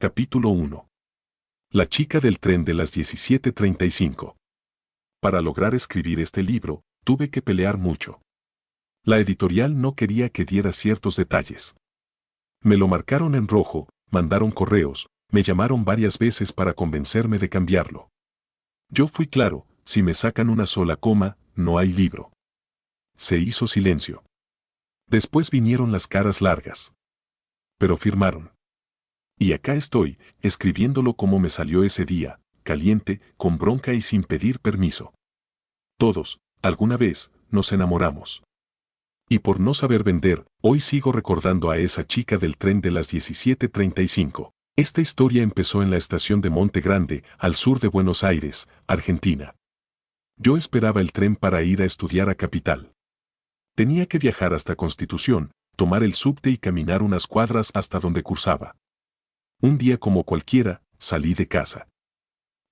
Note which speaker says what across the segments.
Speaker 1: Capítulo 1. La chica del tren de las 17:35. Para lograr escribir este libro, tuve que pelear mucho. La editorial no quería que diera ciertos detalles. Me lo marcaron en rojo, mandaron correos, me llamaron varias veces para convencerme de cambiarlo. Yo fui claro, si me sacan una sola coma, no hay libro. Se hizo silencio. Después vinieron las caras largas. Pero firmaron. Y acá estoy, escribiéndolo como me salió ese día, caliente, con bronca y sin pedir permiso. Todos, alguna vez, nos enamoramos. Y por no saber vender, hoy sigo recordando a esa chica del tren de las 17:35. Esta historia empezó en la estación de Monte Grande, al sur de Buenos Aires, Argentina. Yo esperaba el tren para ir a estudiar a Capital. Tenía que viajar hasta Constitución, tomar el subte y caminar unas cuadras hasta donde cursaba. Un día como cualquiera, salí de casa.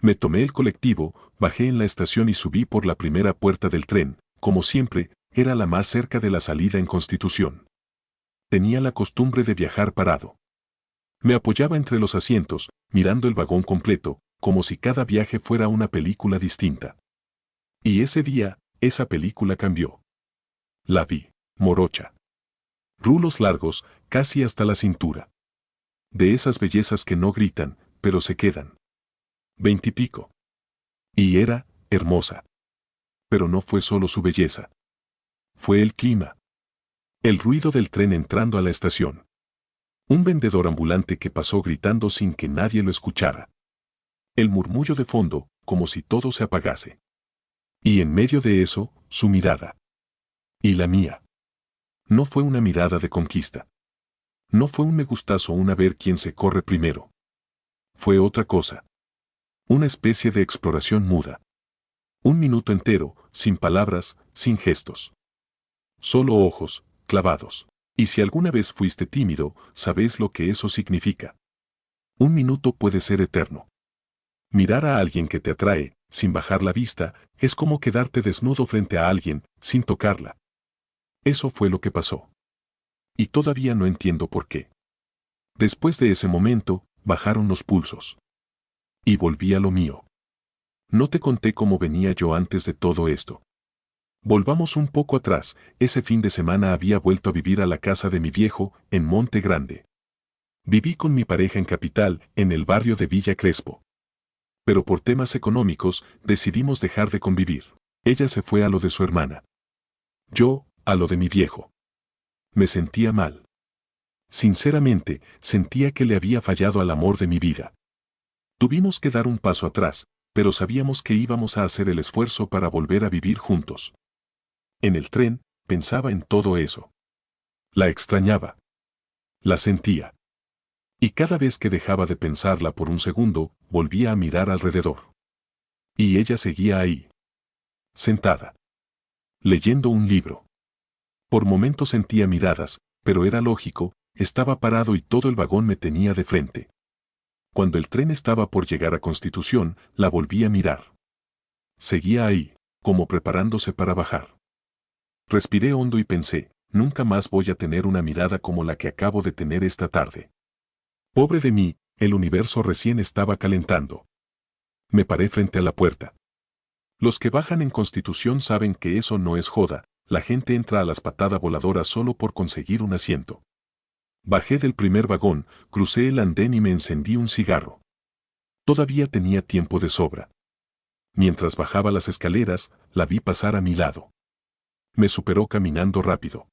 Speaker 1: Me tomé el colectivo, bajé en la estación y subí por la primera puerta del tren, como siempre, era la más cerca de la salida en Constitución. Tenía la costumbre de viajar parado. Me apoyaba entre los asientos, mirando el vagón completo, como si cada viaje fuera una película distinta. Y ese día, esa película cambió. La vi, morocha. Rulos largos, casi hasta la cintura. De esas bellezas que no gritan, pero se quedan. 20 y pico. Y era hermosa. Pero no fue solo su belleza. Fue el clima. El ruido del tren entrando a la estación. Un vendedor ambulante que pasó gritando sin que nadie lo escuchara. El murmullo de fondo, como si todo se apagase. Y en medio de eso, su mirada. Y la mía. No fue una mirada de conquista. No fue un me gustazo un a ver quién se corre primero. Fue otra cosa. Una especie de exploración muda. Un minuto entero, sin palabras, sin gestos. Solo ojos, clavados. Y si alguna vez fuiste tímido, sabes lo que eso significa. Un minuto puede ser eterno. Mirar a alguien que te atrae, sin bajar la vista, es como quedarte desnudo frente a alguien, sin tocarla. Eso fue lo que pasó. Y todavía no entiendo por qué. Después de ese momento, bajaron los pulsos. Y volví a lo mío. No te conté cómo venía yo antes de todo esto. Volvamos un poco atrás, ese fin de semana había vuelto a vivir a la casa de mi viejo, en Monte Grande. Viví con mi pareja en Capital, en el barrio de Villa Crespo. Pero por temas económicos, decidimos dejar de convivir. Ella se fue a lo de su hermana. Yo, a lo de mi viejo. Me sentía mal. Sinceramente, sentía que le había fallado al amor de mi vida. Tuvimos que dar un paso atrás, pero sabíamos que íbamos a hacer el esfuerzo para volver a vivir juntos. En el tren, pensaba en todo eso. La extrañaba. La sentía. Y cada vez que dejaba de pensarla por un segundo, volvía a mirar alrededor. Y ella seguía ahí. Sentada. Leyendo un libro. Por momentos sentía miradas, pero era lógico, estaba parado y todo el vagón me tenía de frente. Cuando el tren estaba por llegar a Constitución, la volví a mirar. Seguía ahí, como preparándose para bajar. Respiré hondo y pensé, nunca más voy a tener una mirada como la que acabo de tener esta tarde. Pobre de mí, el universo recién estaba calentando. Me paré frente a la puerta. Los que bajan en Constitución saben que eso no es joda. La gente entra a las patadas voladoras solo por conseguir un asiento. Bajé del primer vagón, crucé el andén y me encendí un cigarro. Todavía tenía tiempo de sobra. Mientras bajaba las escaleras, la vi pasar a mi lado. Me superó caminando rápido.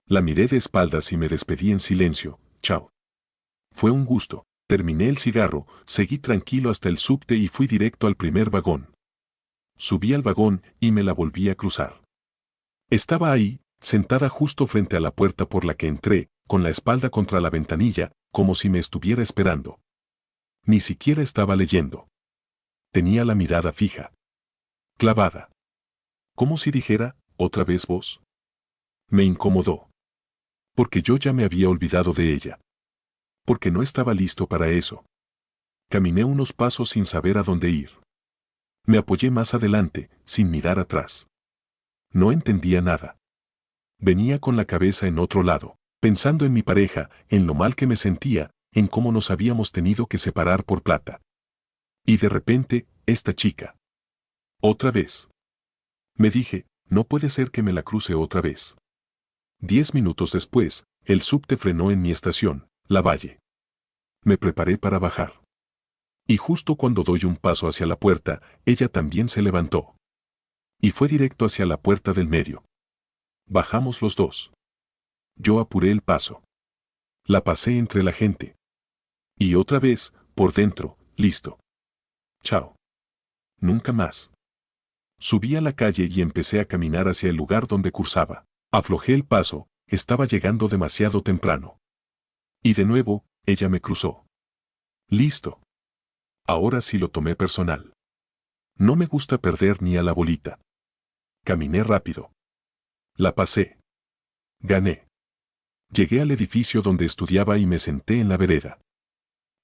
Speaker 1: La miré de espaldas y me despedí en silencio, chao. Fue un gusto. Terminé el cigarro, seguí tranquilo hasta el subte y fui directo al primer vagón. Subí al vagón y me la volví a cruzar. Estaba ahí, sentada justo frente a la puerta por la que entré, con la espalda contra la ventanilla, como si me estuviera esperando. Ni siquiera estaba leyendo. Tenía la mirada fija. Clavada. Como si dijera, ¿otra vez vos? Me incomodó. Porque yo ya me había olvidado de ella. Porque no estaba listo para eso. Caminé unos pasos sin saber a dónde ir. Me apoyé más adelante, sin mirar atrás. No entendía nada. Venía con la cabeza en otro lado, pensando en mi pareja, en lo mal que me sentía, en cómo nos habíamos tenido que separar por plata. Y de repente, esta chica. Otra vez. Me dije, no puede ser que me la cruce otra vez. 10 minutos después, el subte frenó en mi estación, La Valle. Me preparé para bajar. Y justo cuando doy un paso hacia la puerta, ella también se levantó. Y fue directo hacia la puerta del medio. Bajamos los dos. Yo apuré el paso. La pasé entre la gente. Y otra vez, por dentro, listo. Chao. Nunca más. Subí a la calle y empecé a caminar hacia el lugar donde cursaba. Aflojé el paso, estaba llegando demasiado temprano. Y de nuevo, ella me cruzó. Listo. Ahora sí lo tomé personal. No me gusta perder ni a la bolita. Caminé rápido. La pasé. Gané. Llegué al edificio donde estudiaba y me senté en la vereda.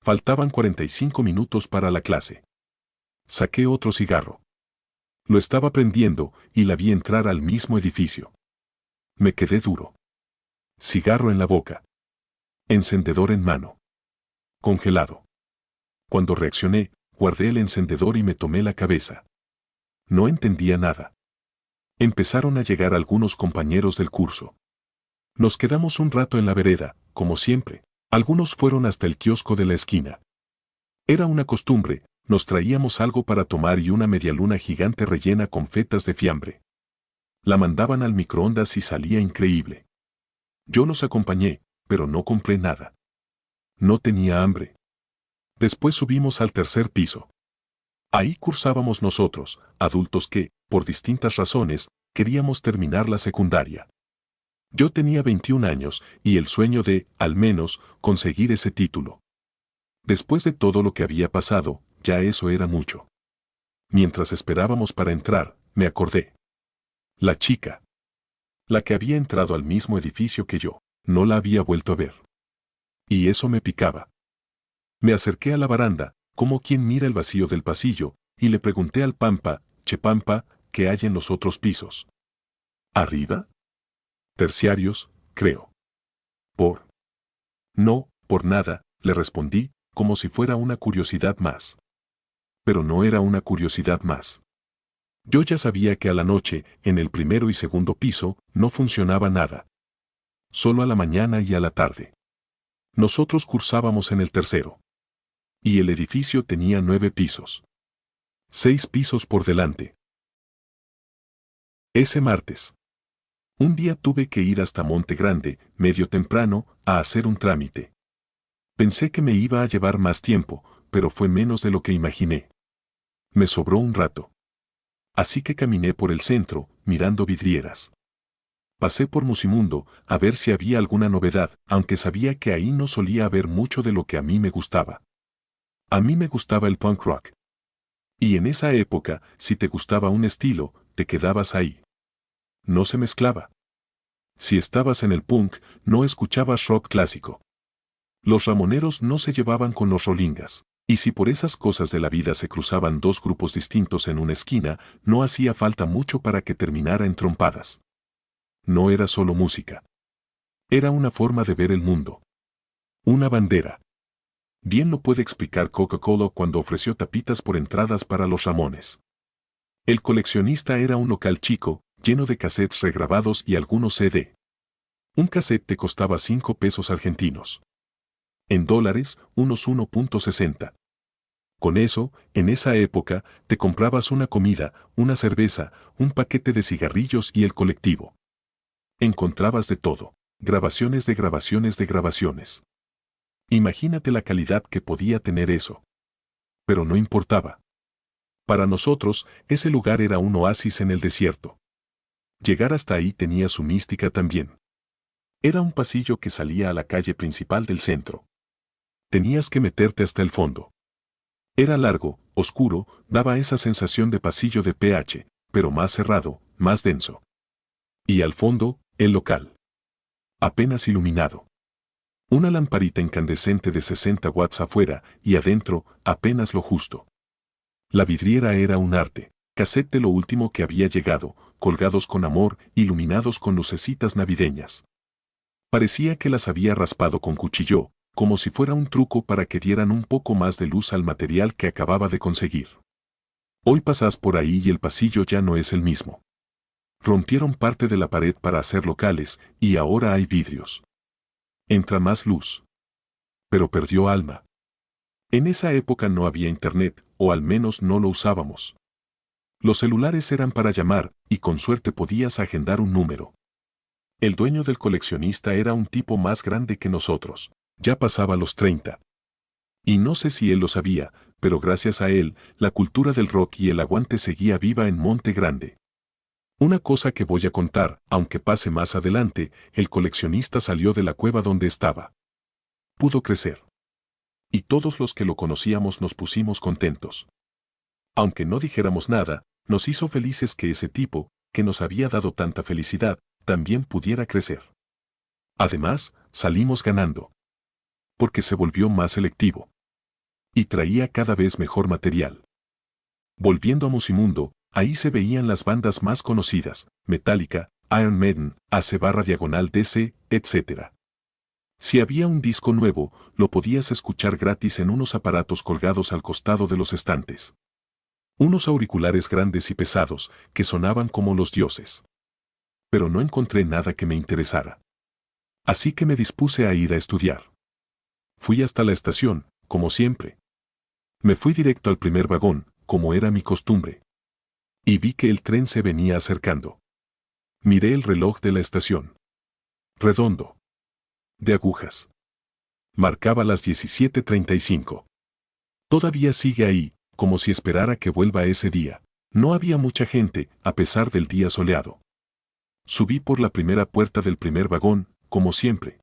Speaker 1: Faltaban 45 minutos para la clase. Saqué otro cigarro. Lo estaba prendiendo y la vi entrar al mismo edificio. Me quedé duro. Cigarro en la boca. Encendedor en mano. Congelado. Cuando reaccioné, guardé el encendedor y me tomé la cabeza. No entendía nada. Empezaron a llegar algunos compañeros del curso. Nos quedamos un rato en la vereda, como siempre. Algunos fueron hasta el kiosco de la esquina. Era una costumbre, nos traíamos algo para tomar y una medialuna gigante rellena con fetas de fiambre. La mandaban al microondas y salía increíble. Yo los acompañé, pero no compré nada. No tenía hambre. Después subimos al tercer piso. Ahí cursábamos nosotros, adultos que, por distintas razones, queríamos terminar la secundaria. Yo tenía 21 años y el sueño de, al menos, conseguir ese título. Después de todo lo que había pasado, ya eso era mucho. Mientras esperábamos para entrar, me acordé. La chica. La que había entrado al mismo edificio que yo, no la había vuelto a ver. Y eso me picaba. Me acerqué a la baranda, como quien mira el vacío del pasillo, y le pregunté al Pampa, Che Pampa, ¿qué hay en los otros pisos? ¿Arriba? Terciarios, creo. No, por nada, le respondí, como si fuera una curiosidad más. Pero no era una curiosidad más. Yo ya sabía que a la noche, en el primero y segundo piso, no funcionaba nada. Solo a la mañana y a la tarde. Nosotros cursábamos en el tercero. Y el edificio tenía 9 pisos. 6 pisos por delante. Ese martes. Un día tuve que ir hasta Monte Grande, medio temprano, a hacer un trámite. Pensé que me iba a llevar más tiempo, pero fue menos de lo que imaginé. Me sobró un rato. Así que caminé por el centro, mirando vidrieras. Pasé por Musimundo, a ver si había alguna novedad, aunque sabía que ahí no solía haber mucho de lo que a mí me gustaba. A mí me gustaba el punk rock. Y en esa época, si te gustaba un estilo, te quedabas ahí. No se mezclaba. Si estabas en el punk, no escuchabas rock clásico. Los ramoneros no se llevaban con los rolingas. Y si por esas cosas de la vida se cruzaban dos grupos distintos en una esquina, no hacía falta mucho para que terminara en trompadas. No era solo música. Era una forma de ver el mundo. Una bandera. Bien lo puede explicar Coca-Cola cuando ofreció tapitas por entradas para los Ramones. El coleccionista era un local chico, lleno de cassettes regrabados y algunos CD. Un cassette te costaba 5 pesos argentinos. En dólares, unos 1.60. Con eso, en esa época, te comprabas una comida, una cerveza, un paquete de cigarrillos y el colectivo. Encontrabas de todo, grabaciones de grabaciones de grabaciones. Imagínate la calidad que podía tener eso. Pero no importaba. Para nosotros, ese lugar era un oasis en el desierto. Llegar hasta ahí tenía su mística también. Era un pasillo que salía a la calle principal del centro. Tenías que meterte hasta el fondo. Era largo, oscuro, daba esa sensación de pasillo de PH, pero más cerrado, más denso. Y al fondo, el local. Apenas iluminado. Una lamparita incandescente de 60 watts afuera y adentro, apenas lo justo. La vidriera era un arte, cassette de lo último que había llegado, colgados con amor, iluminados con lucecitas navideñas. Parecía que las había raspado con cuchillo, como si fuera un truco para que dieran un poco más de luz al material que acababa de conseguir. Hoy pasas por ahí y el pasillo ya no es el mismo. Rompieron parte de la pared para hacer locales y ahora hay vidrios. Entra más luz. Pero perdió alma. En esa época no había internet, o al menos no lo usábamos. Los celulares eran para llamar, y con suerte podías agendar un número. El dueño del coleccionista era un tipo más grande que nosotros. Ya pasaba los 30. Y no sé si él lo sabía, pero gracias a él, la cultura del rock y el aguante seguía viva en Monte Grande. Una cosa que voy a contar, aunque pase más adelante, el coleccionista salió de la cueva donde estaba. Pudo crecer. Y todos los que lo conocíamos nos pusimos contentos. Aunque no dijéramos nada, nos hizo felices que ese tipo, que nos había dado tanta felicidad, también pudiera crecer. Además, salimos ganando. Porque se volvió más selectivo. Y traía cada vez mejor material. Volviendo a Musimundo, ahí se veían las bandas más conocidas, Metallica, Iron Maiden, AC/DC, etc. Si había un disco nuevo, lo podías escuchar gratis en unos aparatos colgados al costado de los estantes. Unos auriculares grandes y pesados, que sonaban como los dioses. Pero no encontré nada que me interesara. Así que me dispuse a ir a estudiar. Fui hasta la estación, como siempre. Me fui directo al primer vagón, como era mi costumbre. Y vi que el tren se venía acercando. Miré el reloj de la estación. Redondo. De agujas. Marcaba las 17:35. Todavía sigue ahí, como si esperara que vuelva ese día. No había mucha gente, a pesar del día soleado. Subí por la primera puerta del primer vagón, como siempre.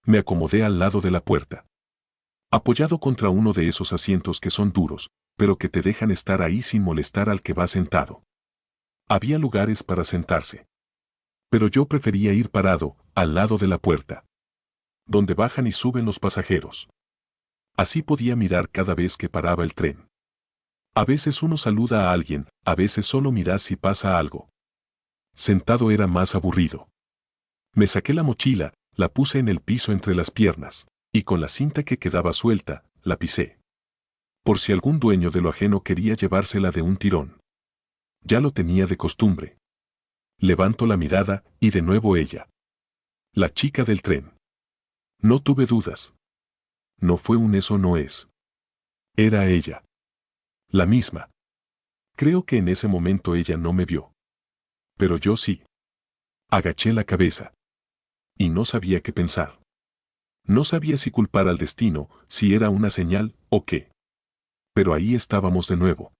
Speaker 1: Me acomodé al lado de la puerta. Apoyado contra uno de esos asientos que son duros, pero que te dejan estar ahí sin molestar al que va sentado. Había lugares para sentarse. Pero yo prefería ir parado, al lado de la puerta. Donde bajan y suben los pasajeros. Así podía mirar cada vez que paraba el tren. A veces uno saluda a alguien, a veces solo miras si pasa algo. Sentado era más aburrido. Me saqué la mochila, la puse en el piso entre las piernas, y con la cinta que quedaba suelta, la pisé. Por si algún dueño de lo ajeno quería llevársela de un tirón. Ya lo tenía de costumbre. Levanto la mirada, y de nuevo ella. La chica del tren. No tuve dudas. No fue un eso no es. Era ella. La misma. Creo que en ese momento ella no me vio. Pero yo sí. Agaché la cabeza. Y no sabía qué pensar. No sabía si culpar al destino, si era una señal, o qué. Pero ahí estábamos de nuevo.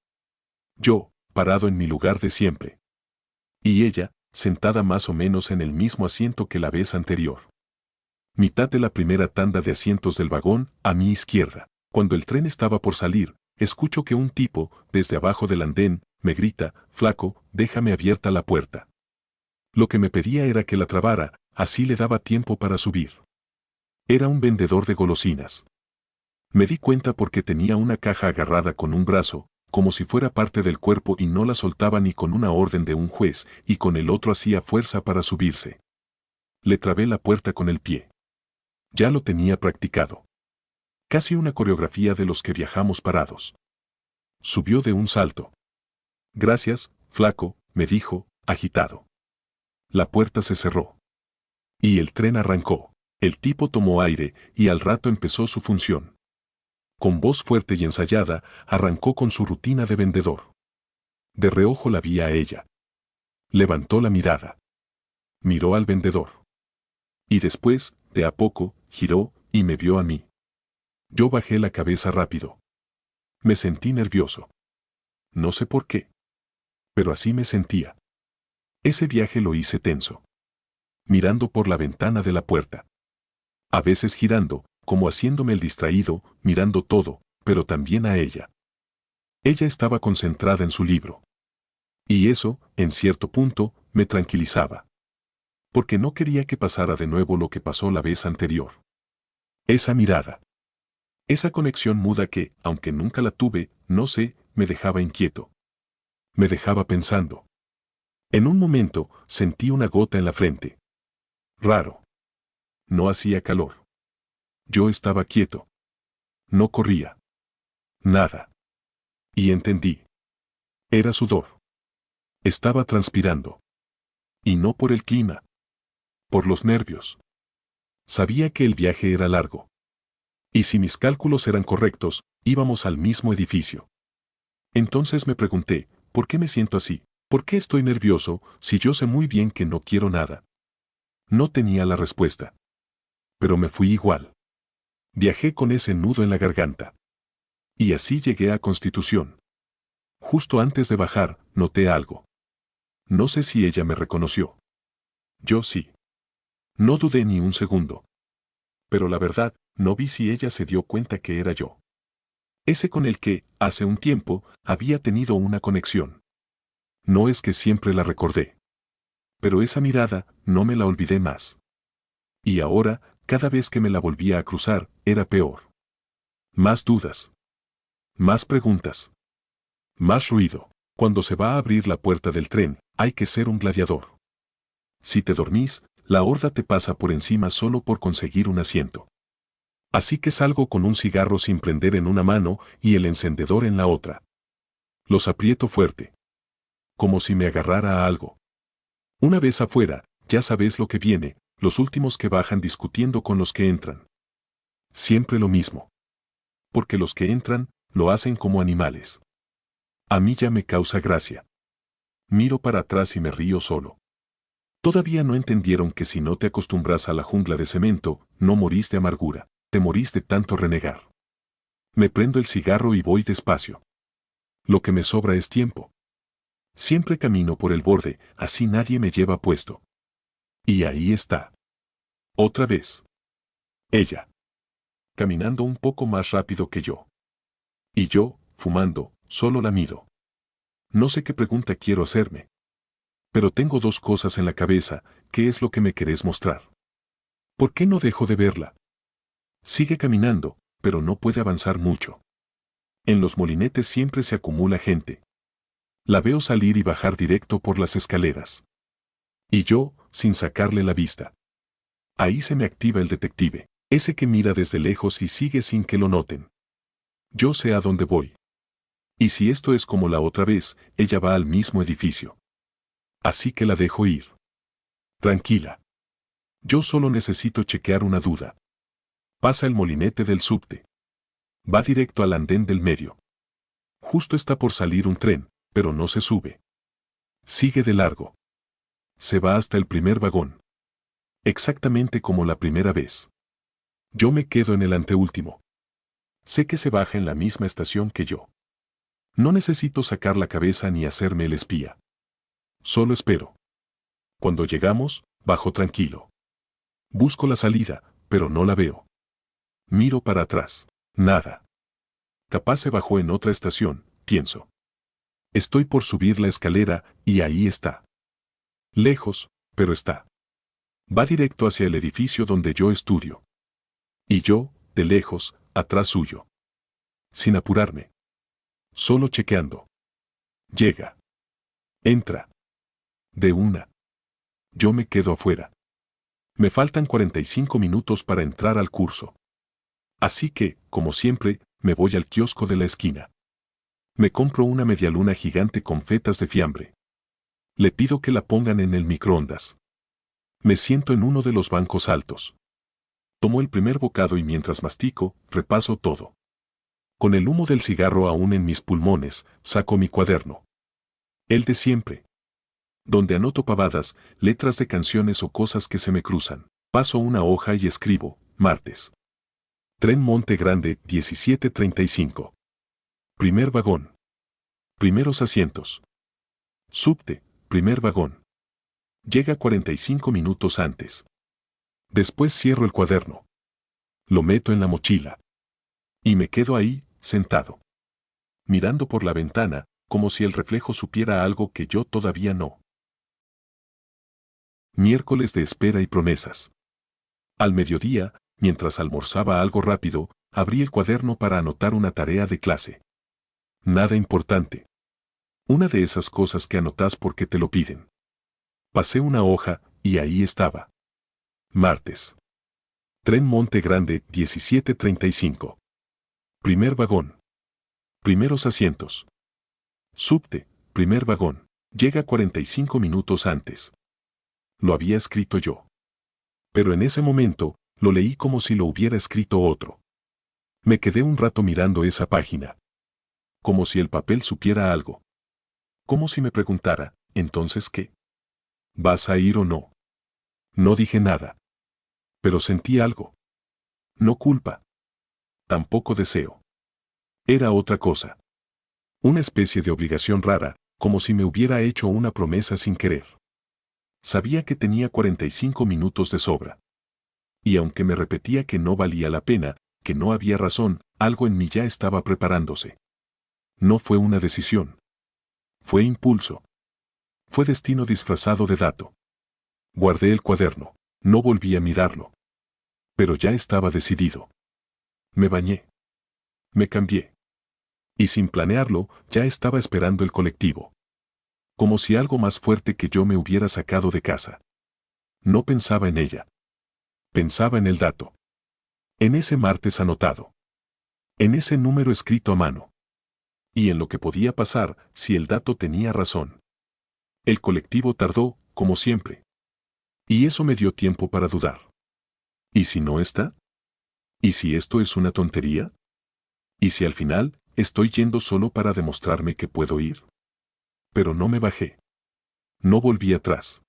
Speaker 1: Yo, parado en mi lugar de siempre. Y ella, sentada más o menos en el mismo asiento que la vez anterior. Mitad de la primera tanda de asientos del vagón, a mi izquierda. Cuando el tren estaba por salir, escucho que un tipo, desde abajo del andén, me grita, «Flaco, déjame abierta la puerta». Lo que me pedía era que la trabara, así le daba tiempo para subir. Era un vendedor de golosinas. Me di cuenta porque tenía una caja agarrada con un brazo, como si fuera parte del cuerpo y no la soltaba ni con una orden de un juez, y con el otro hacía fuerza para subirse. Le trabé la puerta con el pie. Ya lo tenía practicado. Casi una coreografía de los que viajamos parados. Subió de un salto. «Gracias, flaco», me dijo, agitado. La puerta se cerró. Y el tren arrancó. El tipo tomó aire, y al rato empezó su función. Con voz fuerte y ensayada, arrancó con su rutina de vendedor. De reojo la vi a ella. Levantó la mirada. Miró al vendedor. Y después, de a poco, giró, y me vio a mí. Yo bajé la cabeza rápido. Me sentí nervioso. No sé por qué. Pero así me sentía. Ese viaje lo hice tenso. Mirando por la ventana de la puerta. A veces girando, como haciéndome el distraído, mirando todo, pero también a ella. Ella estaba concentrada en su libro. Y eso, en cierto punto, me tranquilizaba. Porque no quería que pasara de nuevo lo que pasó la vez anterior. Esa mirada. Esa conexión muda que, aunque nunca la tuve, no sé, me dejaba inquieto. Me dejaba pensando. En un momento, sentí una gota en la frente. Raro. No hacía calor. Yo estaba quieto. No corría. Nada. Y entendí. Era sudor. Estaba transpirando. Y no por el clima. Por los nervios. Sabía que el viaje era largo. Y si mis cálculos eran correctos, íbamos al mismo edificio. Entonces me pregunté, ¿por qué me siento así? ¿Por qué estoy nervioso si yo sé muy bien que no quiero nada? No tenía la respuesta. Pero me fui igual. Viajé con ese nudo en la garganta. Y así llegué a Constitución. Justo antes de bajar, noté algo. No sé si ella me reconoció. Yo sí. No dudé ni un segundo. Pero la verdad, no vi si ella se dio cuenta que era yo. Ese con el que, hace un tiempo, había tenido una conexión. No es que siempre la recordé. Pero esa mirada, no me la olvidé más. Y ahora, cada vez que me la volvía a cruzar, era peor. Más dudas. Más preguntas. Más ruido. Cuando se va a abrir la puerta del tren, hay que ser un gladiador. Si te dormís, la horda te pasa por encima solo por conseguir un asiento. Así que salgo con un cigarro sin prender en una mano y el encendedor en la otra. Los aprieto fuerte. Como si me agarrara a algo. Una vez afuera, ya sabes lo que viene, los últimos que bajan discutiendo con los que entran. Siempre lo mismo. Porque los que entran, lo hacen como animales. A mí ya me causa gracia. Miro para atrás y me río solo. Todavía no entendieron que si no te acostumbras a la jungla de cemento, no morís de amargura, te morís de tanto renegar. Me prendo el cigarro y voy despacio. Lo que me sobra es tiempo. Siempre camino por el borde, así nadie me lleva puesto. Y ahí está. Otra vez. Ella. Caminando un poco más rápido que yo. Y yo, fumando, solo la miro. No sé qué pregunta quiero hacerme. Pero tengo dos cosas en la cabeza, ¿qué es lo que me querés mostrar? ¿Por qué no dejo de verla? Sigue caminando, pero no puede avanzar mucho. En los molinetes siempre se acumula gente. La veo salir y bajar directo por las escaleras. Y yo, sin sacarle la vista. Ahí se me activa el detective, ese que mira desde lejos y sigue sin que lo noten. Yo sé a dónde voy. Y si esto es como la otra vez, ella va al mismo edificio. Así que la dejo ir. Tranquila. Yo solo necesito chequear una duda. Pasa el molinete del subte. Va directo al andén del medio. Justo está por salir un tren, pero no se sube. Sigue de largo. Se va hasta el primer vagón. Exactamente como la primera vez. Yo me quedo en el anteúltimo. Sé que se baja en la misma estación que yo. No necesito sacar la cabeza ni hacerme el espía. Solo espero. Cuando llegamos, bajo tranquilo. Busco la salida, pero no la veo. Miro para atrás. Nada. Capaz se bajó en otra estación, pienso. Estoy por subir la escalera y ahí está. Lejos, pero está. Va directo hacia el edificio donde yo estudio. Y yo, de lejos, atrás suyo. Sin apurarme. Solo chequeando. Llega. Entra. De una. Yo me quedo afuera. Me faltan 45 minutos para entrar al curso. Así que, como siempre, me voy al kiosco de la esquina. Me compro una medialuna gigante con fetas de fiambre. Le pido que la pongan en el microondas. Me siento en uno de los bancos altos. Tomo el primer bocado y mientras mastico, repaso todo. Con el humo del cigarro aún en mis pulmones, saco mi cuaderno. El de siempre. Donde anoto pavadas, letras de canciones o cosas que se me cruzan. Paso una hoja y escribo, martes. Tren Monte Grande, 17:35. Primer vagón. Primeros asientos. Subte, primer vagón. Llega 45 minutos antes. Después cierro el cuaderno. Lo meto en la mochila. Y me quedo ahí, sentado. Mirando por la ventana, como si el reflejo supiera algo que yo todavía no. Miércoles de espera y promesas. Al mediodía, mientras almorzaba algo rápido, abrí el cuaderno para anotar una tarea de clase. Nada importante. Una de esas cosas que anotás porque te lo piden. Pasé una hoja, y ahí estaba. Martes. Tren Monte Grande 1735. Primer vagón. Primeros asientos. Subte, primer vagón. Llega 45 minutos antes. Lo había escrito yo. Pero en ese momento, lo leí como si lo hubiera escrito otro. Me quedé un rato mirando esa página. Como si el papel supiera algo. Como si me preguntara, ¿entonces qué? ¿Vas a ir o no? No dije nada. Pero sentí algo. No culpa. Tampoco deseo. Era otra cosa. Una especie de obligación rara, como si me hubiera hecho una promesa sin querer. Sabía que tenía 45 minutos de sobra. Y aunque me repetía que no valía la pena, que no había razón, algo en mí ya estaba preparándose. No fue una decisión. Fue impulso. Fue destino disfrazado de dato. Guardé el cuaderno. No volví a mirarlo. Pero ya estaba decidido. Me bañé. Me cambié. Y sin planearlo, ya estaba esperando el colectivo. Como si algo más fuerte que yo me hubiera sacado de casa. No pensaba en ella. Pensaba en el dato. En ese martes anotado. En ese número escrito a mano. Y en lo que podía pasar si el dato tenía razón. El colectivo tardó, como siempre. Y eso me dio tiempo para dudar. ¿Y si no está? ¿Y si esto es una tontería? ¿Y si al final estoy yendo solo para demostrarme que puedo ir? Pero no me bajé. No volví atrás.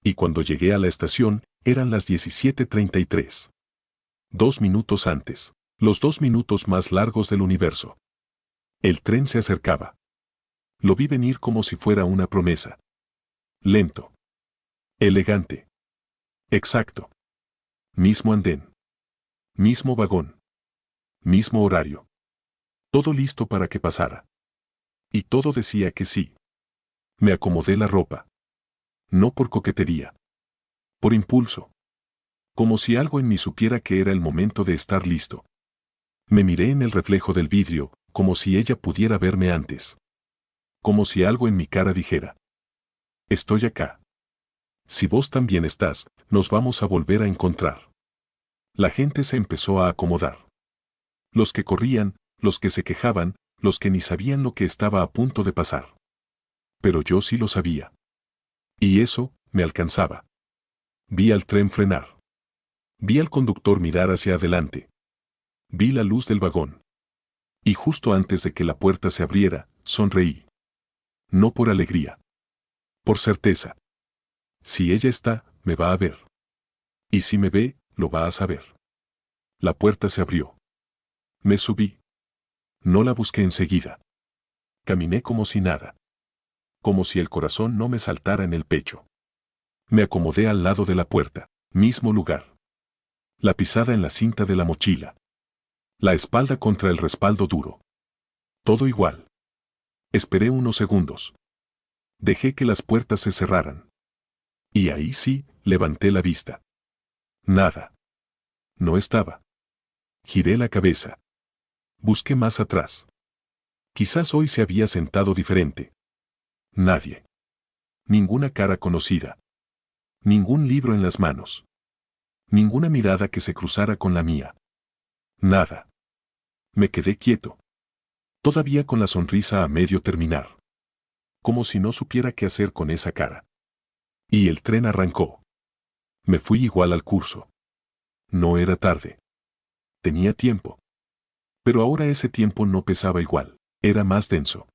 Speaker 1: Y cuando llegué a la estación, eran las 17:33. 2 minutos antes. Los 2 minutos más largos del universo. El tren se acercaba. Lo vi venir como si fuera una promesa. Lento. Elegante. Exacto. Mismo andén. Mismo vagón. Mismo horario. Todo listo para que pasara. Y todo decía que sí. Me acomodé la ropa. No por coquetería. Por impulso. Como si algo en mí supiera que era el momento de estar listo. Me miré en el reflejo del vidrio, como si ella pudiera verme antes. Como si algo en mi cara dijera. Estoy acá. Si vos también estás, nos vamos a volver a encontrar. La gente se empezó a acomodar. Los que corrían, los que se quejaban, los que ni sabían lo que estaba a punto de pasar. Pero yo sí lo sabía. Y eso, me alcanzaba. Vi al tren frenar. Vi al conductor mirar hacia adelante. Vi la luz del vagón. Y justo antes de que la puerta se abriera, sonreí. No por alegría. Por certeza. Si ella está, me va a ver. Y si me ve, lo va a saber. La puerta se abrió. Me subí. No la busqué enseguida. Caminé como si nada. Como si el corazón no me saltara en el pecho. Me acomodé al lado de la puerta. Mismo lugar. La pisada en la cinta de la mochila. La espalda contra el respaldo duro. Todo igual. Esperé unos segundos. Dejé que las puertas se cerraran. Y ahí sí, levanté la vista. Nada. No estaba. Giré la cabeza. Busqué más atrás. Quizás hoy se había sentado diferente. Nadie. Ninguna cara conocida. Ningún libro en las manos. Ninguna mirada que se cruzara con la mía. Nada. Me quedé quieto. Todavía con la sonrisa a medio terminar. Como si no supiera qué hacer con esa cara. Y el tren arrancó. Me fui igual al curso. No era tarde. Tenía tiempo. Pero ahora ese tiempo no pesaba igual. Era más denso.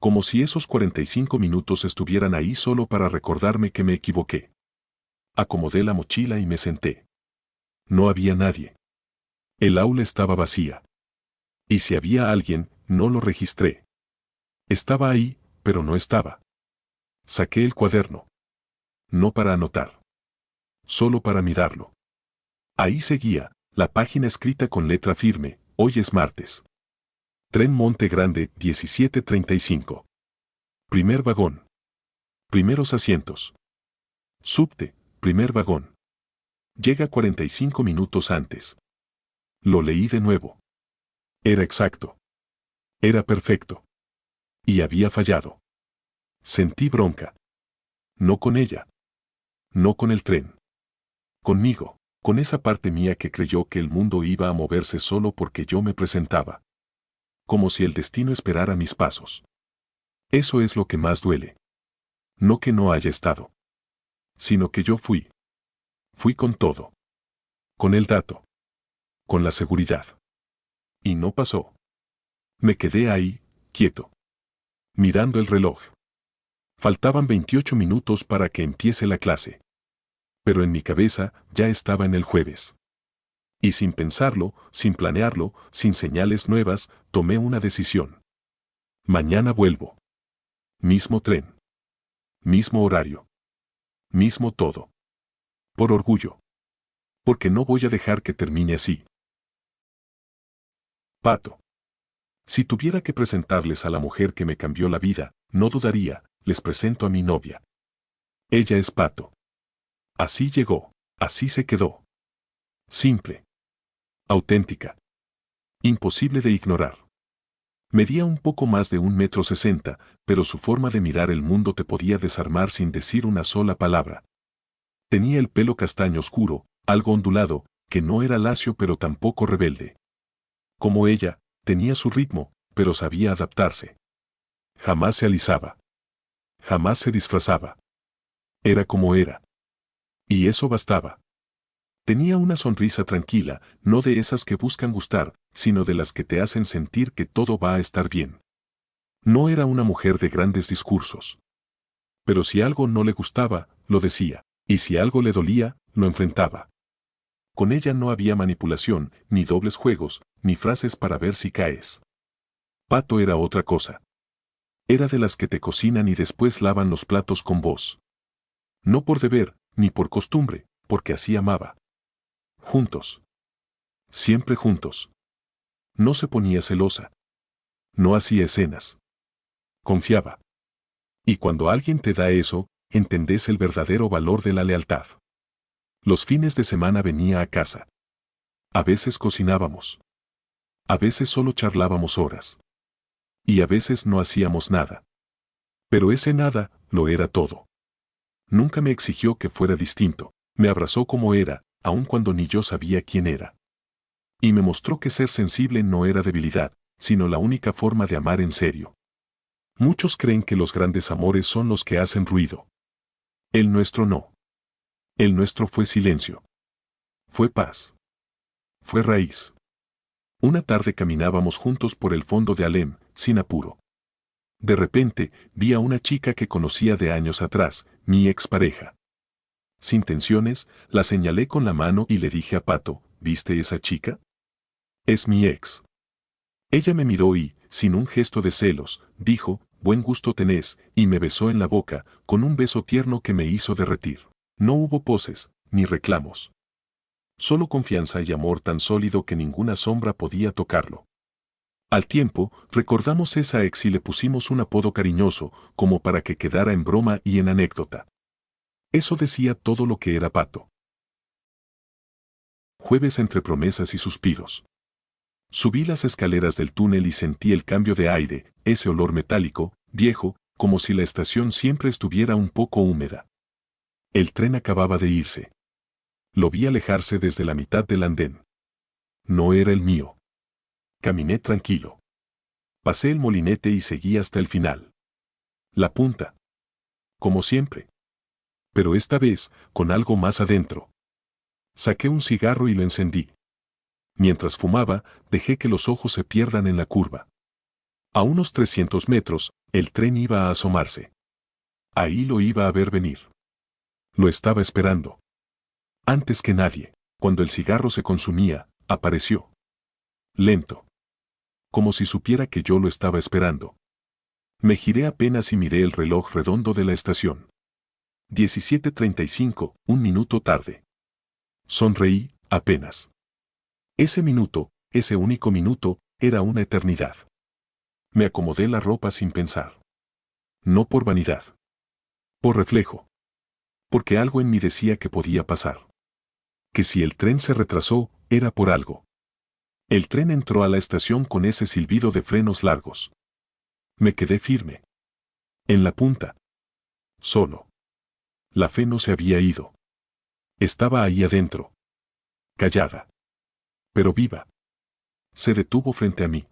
Speaker 1: Como si esos 45 minutos estuvieran ahí solo para recordarme que me equivoqué. Acomodé la mochila y me senté. No había nadie. El aula estaba vacía. Y si había alguien, no lo registré. Estaba ahí, pero no estaba. Saqué el cuaderno. No para anotar. Solo para mirarlo. Ahí seguía, la página escrita con letra firme, hoy es martes. Tren Monte Grande 17:35. Primer vagón. Primeros asientos. Subte, primer vagón. Llega 45 minutos antes. Lo leí de nuevo. Era exacto. Era perfecto. Y había fallado. Sentí bronca. No con ella. No con el tren. Conmigo. con esa parte mía que creyó que el mundo iba a moverse solo porque yo me presentaba. Como si el destino esperara mis pasos. Eso es lo que más duele. No que no haya estado. Sino que yo fui. Fui con todo. Con el dato. Con la seguridad. Y no pasó. Me quedé ahí, quieto. Mirando el reloj. Faltaban 28 minutos para que empiece la clase. Pero en mi cabeza ya estaba en el jueves. Y sin pensarlo, sin planearlo, sin señales nuevas, tomé una decisión. Mañana vuelvo. Mismo tren. Mismo horario. Mismo todo. Por orgullo. Porque no voy a dejar que termine así. Pato. Si tuviera que presentarles a la mujer que me cambió la vida, no dudaría, les presento a mi novia. Ella es Pato. Así llegó, así se quedó. Simple. Auténtica. Imposible de ignorar. Medía un poco más de 1,60 m, pero su forma de mirar el mundo te podía desarmar sin decir una sola palabra. Tenía el pelo castaño oscuro, algo ondulado, que no era lacio pero tampoco rebelde. Como ella, tenía su ritmo, pero sabía adaptarse. Jamás se alisaba. Jamás se disfrazaba. Era como era. Y eso bastaba. Tenía una sonrisa tranquila, no de esas que buscan gustar, sino de las que te hacen sentir que todo va a estar bien. No era una mujer de grandes discursos. Pero si algo no le gustaba, lo decía, y si algo le dolía, lo enfrentaba. Con ella no había manipulación, ni dobles juegos, ni frases para ver si caes. Pato era otra cosa. Era de las que te cocinan y después lavan los platos con vos. No por deber, ni por costumbre, porque así amaba. Juntos. Siempre juntos. No se ponía celosa. No hacía escenas. Confiaba. Y cuando alguien te da eso, entendés el verdadero valor de la lealtad. Los fines de semana venía a casa. A veces cocinábamos. A veces solo charlábamos horas. Y a veces no hacíamos nada. Pero ese nada, lo era todo. Nunca me exigió que fuera distinto. Me abrazó como era, aun cuando ni yo sabía quién era. Y me mostró que ser sensible no era debilidad, sino la única forma de amar en serio. Muchos creen que los grandes amores son los que hacen ruido. El nuestro no. El nuestro fue silencio. Fue paz. Fue raíz. Una tarde caminábamos juntos por el fondo de Alem, sin apuro. De repente, vi a una chica que conocía de años atrás, mi expareja. Sin tensiones, la señalé con la mano y le dije a Pato, ¿viste esa chica? Es mi ex. Ella me miró y, sin un gesto de celos, dijo, buen gusto tenés, y me besó en la boca, con un beso tierno que me hizo derretir. No hubo poses, ni reclamos. Solo confianza y amor tan sólido que ninguna sombra podía tocarlo. Al tiempo, recordamos esa ex y le pusimos un apodo cariñoso, como para que quedara en broma y en anécdota. Eso decía todo lo que era Pato. Jueves entre promesas y suspiros. Subí las escaleras del túnel y sentí el cambio de aire, ese olor metálico, viejo, como si la estación siempre estuviera un poco húmeda. El tren acababa de irse. Lo vi alejarse desde la mitad del andén. No era el mío. Caminé tranquilo. Pasé el molinete y seguí hasta el final. La punta. Como siempre. Pero esta vez, con algo más adentro. Saqué un cigarro y lo encendí. Mientras fumaba, dejé que los ojos se pierdan en la curva. A unos 300 metros, el tren iba a asomarse. Ahí lo iba a ver venir. Lo estaba esperando. Antes que nadie, cuando el cigarro se consumía, apareció. Lento. Como si supiera que yo lo estaba esperando. Me giré apenas y miré el reloj redondo de la estación. 17:35, un minuto tarde. Sonreí, apenas. Ese minuto, ese único minuto, era una eternidad. Me acomodé la ropa sin pensar. No por vanidad. Por reflejo. Porque algo en mí decía que podía pasar. Que si el tren se retrasó, era por algo. El tren entró a la estación con ese silbido de frenos largos. Me quedé firme. En la punta. Solo. La fe no se había ido. Estaba ahí adentro. callada, pero viva. Se detuvo frente a mí.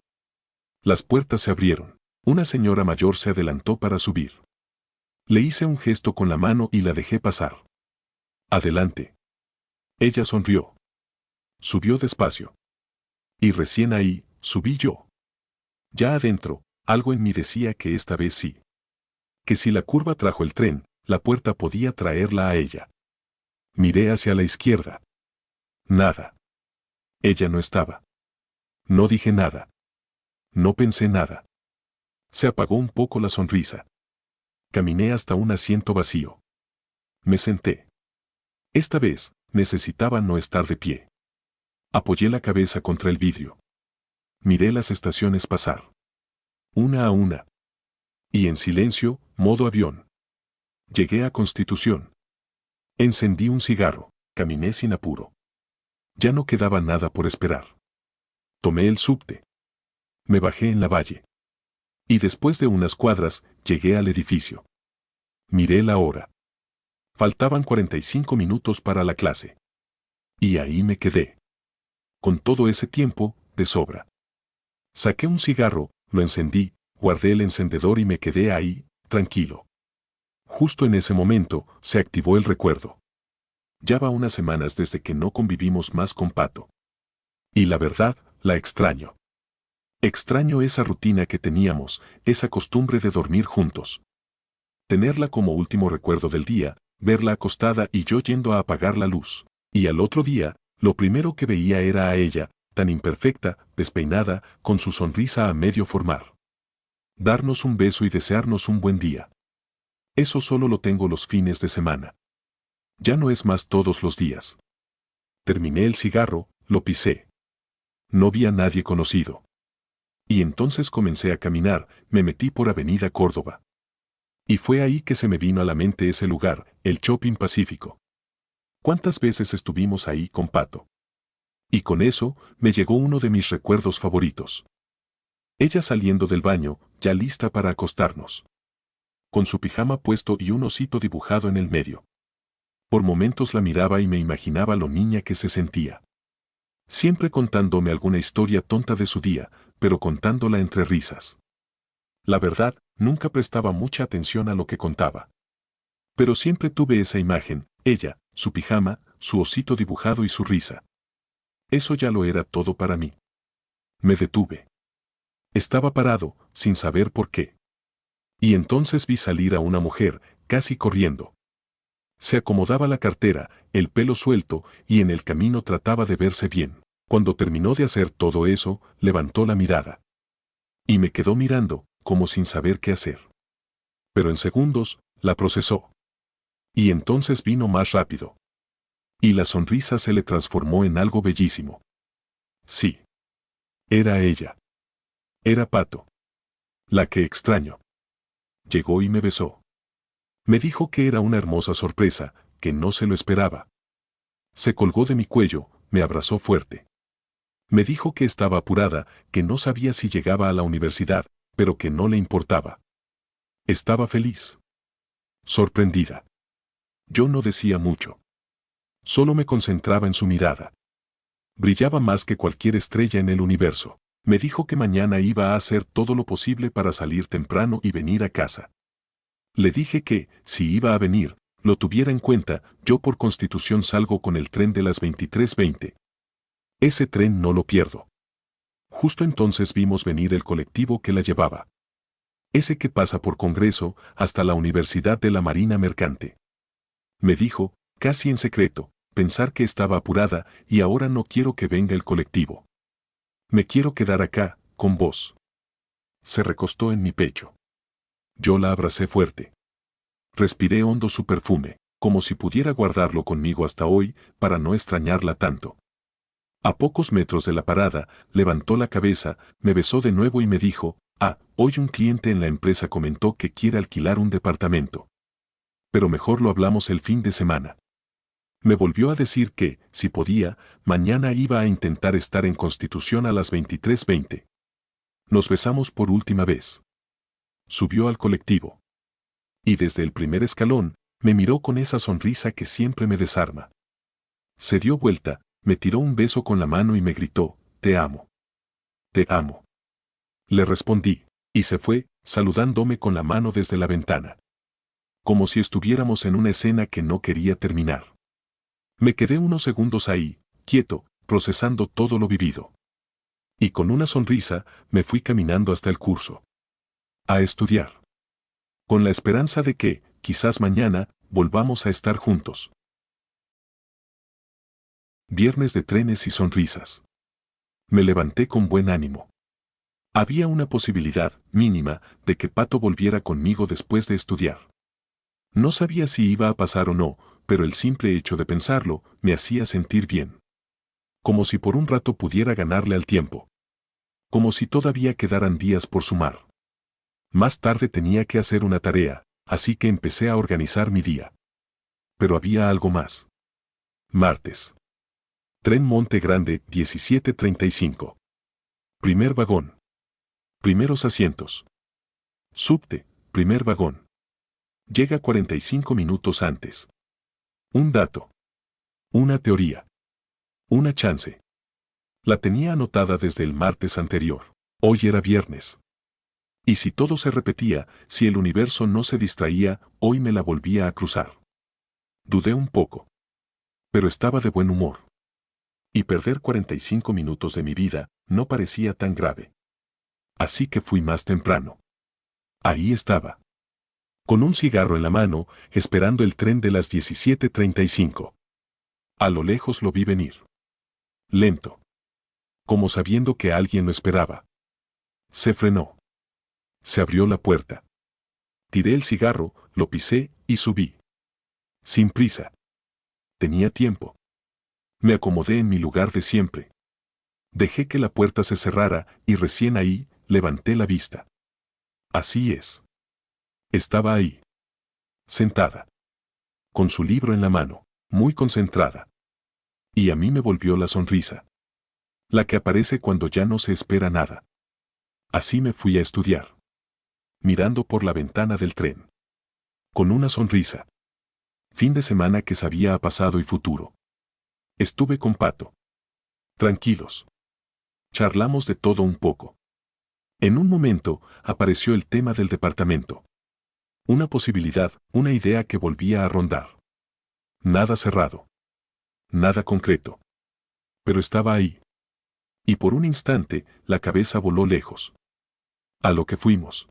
Speaker 1: Las puertas se abrieron. Una señora mayor se adelantó para subir. Le hice un gesto con la mano y la dejé pasar. Adelante. Ella sonrió. Subió despacio. Y recién ahí, subí yo. Ya adentro, algo en mí decía que esta vez sí. Que si la curva trajo el tren, la puerta podía traerla a ella. Miré hacia la izquierda. Nada. Ella no estaba. No dije nada. No pensé nada. Se apagó un poco la sonrisa. Caminé hasta un asiento vacío. Me senté. Esta vez, necesitaba no estar de pie. Apoyé la cabeza contra el vidrio. Miré las estaciones pasar. Una a una. Y en silencio, modo avión. Llegué a Constitución. Encendí un cigarro, caminé sin apuro. Ya no quedaba nada por esperar. Tomé el subte. Me bajé en la valle. Y después de unas cuadras, llegué al edificio. Miré la hora. Faltaban 45 minutos para la clase. Y ahí me quedé. Con todo ese tiempo, de sobra. Saqué un cigarro, lo encendí, guardé el encendedor y me quedé ahí, tranquilo. Justo en ese momento, se activó el recuerdo. Ya va unas semanas desde que no convivimos más con Pato. Y la verdad, la extraño. Extraño esa rutina que teníamos, esa costumbre de dormir juntos. Tenerla como último recuerdo del día, verla acostada y yo yendo a apagar la luz. Y al otro día, lo primero que veía era a ella, tan imperfecta, despeinada, con su sonrisa a medio formar. Darnos un beso y desearnos un buen día. Eso solo lo tengo los fines de semana. Ya no es más todos los días. Terminé el cigarro, lo pisé. No vi a nadie conocido. Y entonces comencé a caminar, me metí por Avenida Córdoba. Y fue ahí que se me vino a la mente ese lugar, el Shopping Pacífico. ¿Cuántas veces estuvimos ahí con Pato? Y con eso, me llegó uno de mis recuerdos favoritos. Ella saliendo del baño, ya lista para acostarnos. Con su pijama puesto y un osito dibujado en el medio. Por momentos la miraba y me imaginaba lo niña que se sentía. Siempre contándome alguna historia tonta de su día, pero contándola entre risas. La verdad, nunca prestaba mucha atención a lo que contaba. Pero siempre tuve esa imagen, ella, su pijama, su osito dibujado y su risa. Eso ya lo era todo para mí. Me detuve. Estaba parado, sin saber por qué. Y entonces vi salir a una mujer, casi corriendo. Se acomodaba la cartera, el pelo suelto, y en el camino trataba de verse bien. Cuando terminó de hacer todo eso, levantó la mirada. Y me quedó mirando, como sin saber qué hacer. Pero en segundos, la procesó. Y entonces vino más rápido. Y la sonrisa se le transformó en algo bellísimo. Sí. Era ella. Era Pato. La que extraño. Llegó y me besó. Me dijo que era una hermosa sorpresa, que no se lo esperaba. Se colgó de mi cuello, me abrazó fuerte. Me dijo que estaba apurada, que no sabía si llegaba a la universidad, pero que no le importaba. Estaba feliz. Sorprendida. Yo no decía mucho. Solo me concentraba en su mirada. Brillaba más que cualquier estrella en el universo. Me dijo que mañana iba a hacer todo lo posible para salir temprano y venir a casa. Le dije que, si iba a venir, lo tuviera en cuenta, yo por constitución salgo con el tren de las 23:20. Ese tren no lo pierdo. Justo entonces vimos venir el colectivo que la llevaba. Ese que pasa por Congreso hasta la Universidad de la Marina Mercante. Me dijo, casi en secreto, pensar que estaba apurada y ahora no quiero que venga el colectivo. Me quiero quedar acá, con vos. Se recostó en mi pecho. Yo la abracé fuerte. Respiré hondo su perfume, como si pudiera guardarlo conmigo hasta hoy, para no extrañarla tanto. A pocos metros de la parada, levantó la cabeza, me besó de nuevo y me dijo, hoy un cliente en la empresa comentó que quiere alquilar un departamento. Pero mejor lo hablamos el fin de semana. Me volvió a decir que, si podía, mañana iba a intentar estar en Constitución a las 23:20. Nos besamos por última vez. Subió al colectivo. Y desde el primer escalón, me miró con esa sonrisa que siempre me desarma. Se dio vuelta, Me tiró un beso con la mano y me gritó, «Te amo. Te amo». Le respondí, y se fue, saludándome con la mano desde la ventana. Como si estuviéramos en una escena que no quería terminar. Me quedé unos segundos ahí, quieto, procesando todo lo vivido. Y con una sonrisa, me fui caminando hasta el curso. A estudiar. Con la esperanza de que, quizás mañana, volvamos a estar juntos. Viernes de trenes y sonrisas. Me levanté con buen ánimo. Había una posibilidad, mínima, de que Pato volviera conmigo después de estudiar. No sabía si iba a pasar o no, pero el simple hecho de pensarlo me hacía sentir bien. Como si por un rato pudiera ganarle al tiempo. Como si todavía quedaran días por sumar. Más tarde tenía que hacer una tarea, así que empecé a organizar mi día. Pero había algo más. Martes. Tren Monte Grande, 17:35. Primer vagón. Primeros asientos. Subte, primer vagón. Llega 45 minutos antes. Un dato. Una teoría. Una chance. La tenía anotada desde el martes anterior. Hoy era viernes. Y si todo se repetía, si el universo no se distraía, hoy me la volvía a cruzar. Dudé un poco. Pero estaba de buen humor. Y perder 45 minutos de mi vida no parecía tan grave. Así que fui más temprano. Ahí estaba. Con un cigarro en la mano, esperando el tren de las 17:35. A lo lejos lo vi venir. Lento. Como sabiendo que alguien lo esperaba. Se frenó. Se abrió la puerta. Tiré el cigarro, lo pisé y subí. Sin prisa. Tenía tiempo. Me acomodé en mi lugar de siempre. Dejé que la puerta se cerrara y recién ahí, levanté la vista. Así es. Estaba ahí. Sentada. Con su libro en la mano, muy concentrada. Y a mí me volvió la sonrisa. La que aparece cuando ya no se espera nada. Así me fui a estudiar. Mirando por la ventana del tren. Con una sonrisa. Fin de semana que sabía a pasado y futuro. Estuve con Pato. Tranquilos. Charlamos de todo un poco. En un momento, apareció el tema del departamento. Una posibilidad, una idea que volvía a rondar. Nada cerrado. Nada concreto. Pero estaba ahí. Y por un instante, la cabeza voló lejos. A lo que fuimos.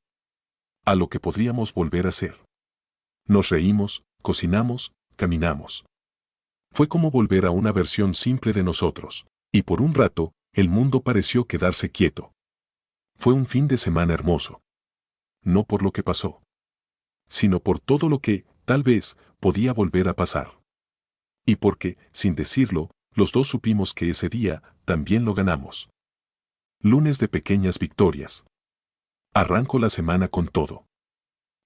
Speaker 1: A lo que podríamos volver a ser. Nos reímos, cocinamos, caminamos. Fue como volver a una versión simple de nosotros. Y por un rato, el mundo pareció quedarse quieto. Fue un fin de semana hermoso. No por lo que pasó, sino por todo lo que, tal vez, podía volver a pasar. Y porque, sin decirlo, los dos supimos que ese día, también lo ganamos. Lunes de pequeñas victorias. Arranco la semana con todo.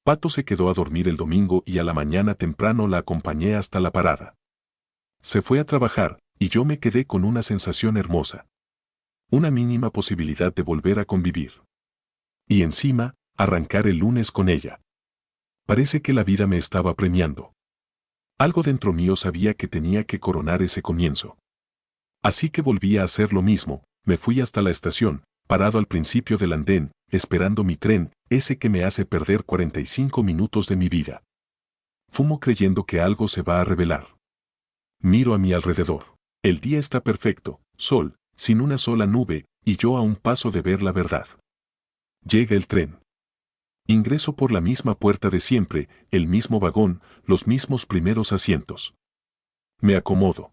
Speaker 1: Pato se quedó a dormir el domingo y a la mañana temprano la acompañé hasta la parada. Se fue a trabajar, y yo me quedé con una sensación hermosa. Una mínima posibilidad de volver a convivir. Y encima, arrancar el lunes con ella. Parece que la vida me estaba premiando. Algo dentro mío sabía que tenía que coronar ese comienzo. Así que volví a hacer lo mismo, me fui hasta la estación, parado al principio del andén, esperando mi tren, ese que me hace perder 45 minutos de mi vida. Fumo creyendo que algo se va a revelar. Miro a mi alrededor. El día está perfecto, sol, sin una sola nube, y yo a un paso de ver la verdad. Llega el tren. Ingreso por la misma puerta de siempre, el mismo vagón, los mismos primeros asientos. Me acomodo.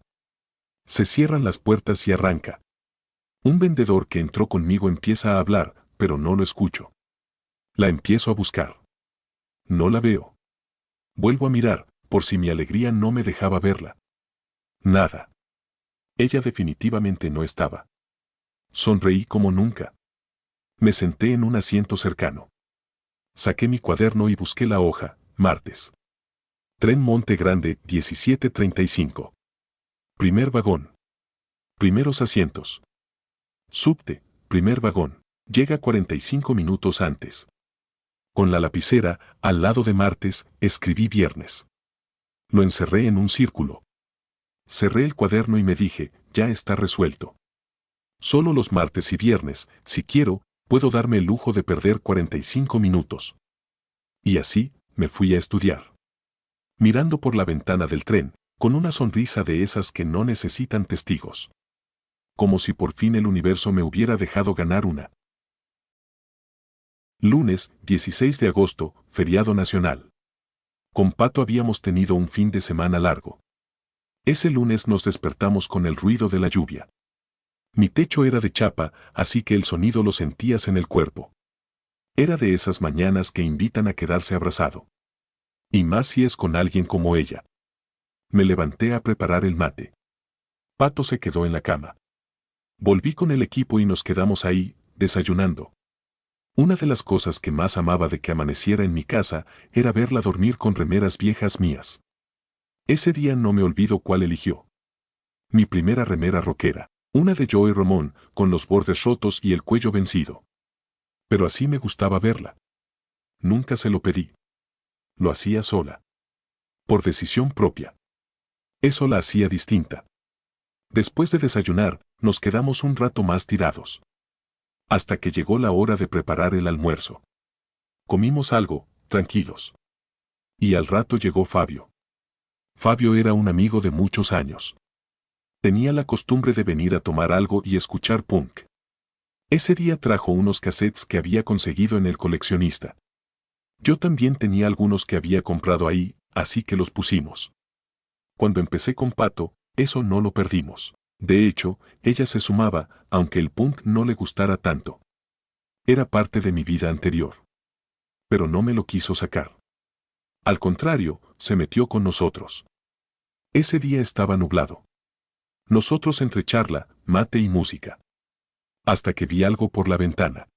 Speaker 1: Se cierran las puertas y arranca. Un vendedor que entró conmigo empieza a hablar, pero no lo escucho. La empiezo a buscar. No la veo. Vuelvo a mirar, por si mi alegría no me dejaba verla. Nada. Ella definitivamente no estaba. Sonreí como nunca. Me senté en un asiento cercano. Saqué mi cuaderno y busqué la hoja, martes. Tren Monte Grande, 17:35. Primer vagón. Primeros asientos. Subte, primer vagón. Llega 45 minutos antes. Con la lapicera, al lado de martes, escribí viernes. Lo encerré en un círculo. Cerré el cuaderno y me dije, ya está resuelto. Solo los martes y viernes, si quiero, puedo darme el lujo de perder 45 minutos. Y así, me fui a estudiar. Mirando por la ventana del tren, con una sonrisa de esas que no necesitan testigos. Como si por fin el universo me hubiera dejado ganar una. Lunes, 16 de agosto, feriado nacional. Con Pato habíamos tenido un fin de semana largo. Ese lunes nos despertamos con el ruido de la lluvia. Mi techo era de chapa, así que el sonido lo sentías en el cuerpo. Era de esas mañanas que invitan a quedarse abrazado. Y más si es con alguien como ella. Me levanté a preparar el mate. Pato se quedó en la cama. Volví con el equipo y nos quedamos ahí, desayunando. Una de las cosas que más amaba de que amaneciera en mi casa era verla dormir con remeras viejas mías. Ese día no me olvido cuál eligió. Mi primera remera rockera, una de Joey Ramone, con los bordes rotos y el cuello vencido. Pero así me gustaba verla. Nunca se lo pedí. Lo hacía sola. Por decisión propia. Eso la hacía distinta. Después de desayunar, nos quedamos un rato más tirados. Hasta que llegó la hora de preparar el almuerzo. Comimos algo, tranquilos. Y al rato llegó Fabio. Fabio era un amigo de muchos años. Tenía la costumbre de venir a tomar algo y escuchar punk. Ese día trajo unos cassettes que había conseguido en el coleccionista. Yo también tenía algunos que había comprado ahí, así que los pusimos. Cuando empecé con Pato, eso no lo perdimos. De hecho, ella se sumaba, aunque el punk no le gustara tanto. Era parte de mi vida anterior. Pero no me lo quiso sacar. Al contrario, se metió con nosotros. Ese día estaba nublado. Nosotros entre charla, mate y música. Hasta que vi algo por la ventana.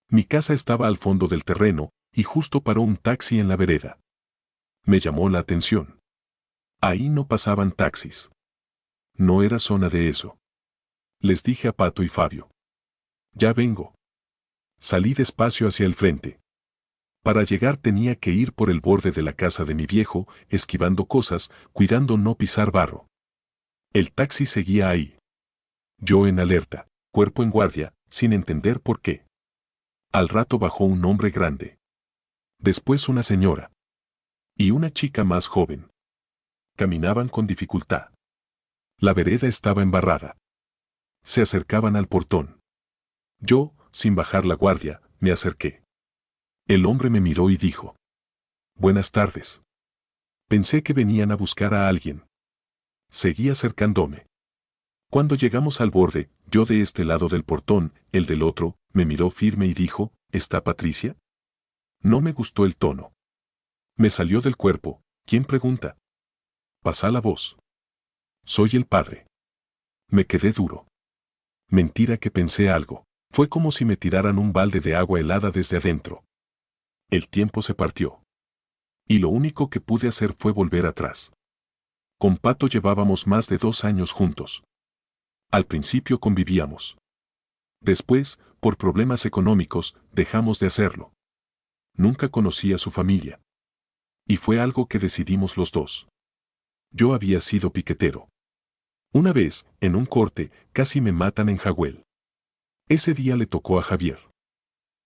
Speaker 1: Mi casa estaba al fondo del terreno, y justo paró un taxi en la vereda. Me llamó la atención. Ahí no pasaban taxis. No era zona de eso. Les dije a Pato y Fabio. Ya vengo. Salí despacio hacia el frente. Para llegar tenía que ir por el borde de la casa de mi viejo, esquivando cosas, cuidando no pisar barro. El taxi seguía ahí. Yo en alerta, cuerpo en guardia, sin entender por qué. Al rato bajó un hombre grande. Después una señora. Y una chica más joven. Caminaban con dificultad. La vereda estaba embarrada. Se acercaban al portón. Yo, sin bajar la guardia, me acerqué. El hombre me miró y dijo: Buenas tardes. Pensé que venían a buscar a alguien. Seguí acercándome. Cuando llegamos al borde, yo de este lado del portón, el del otro, me miró firme y dijo: ¿Está Patricia? No me gustó el tono. Me salió del cuerpo: ¿Quién pregunta? Pasa la voz. Soy el padre. Me quedé duro. Mentira que pensé algo. Fue como si me tiraran un balde de agua helada desde adentro. El tiempo se partió. Y lo único que pude hacer fue volver atrás. Con Pato llevábamos más de 2 años juntos. Al principio convivíamos. Después, por problemas económicos, dejamos de hacerlo. Nunca conocí a su familia. Y fue algo que decidimos los dos. Yo había sido piquetero. Una vez, en un corte, casi me matan en Jagüel. Ese día le tocó a Javier.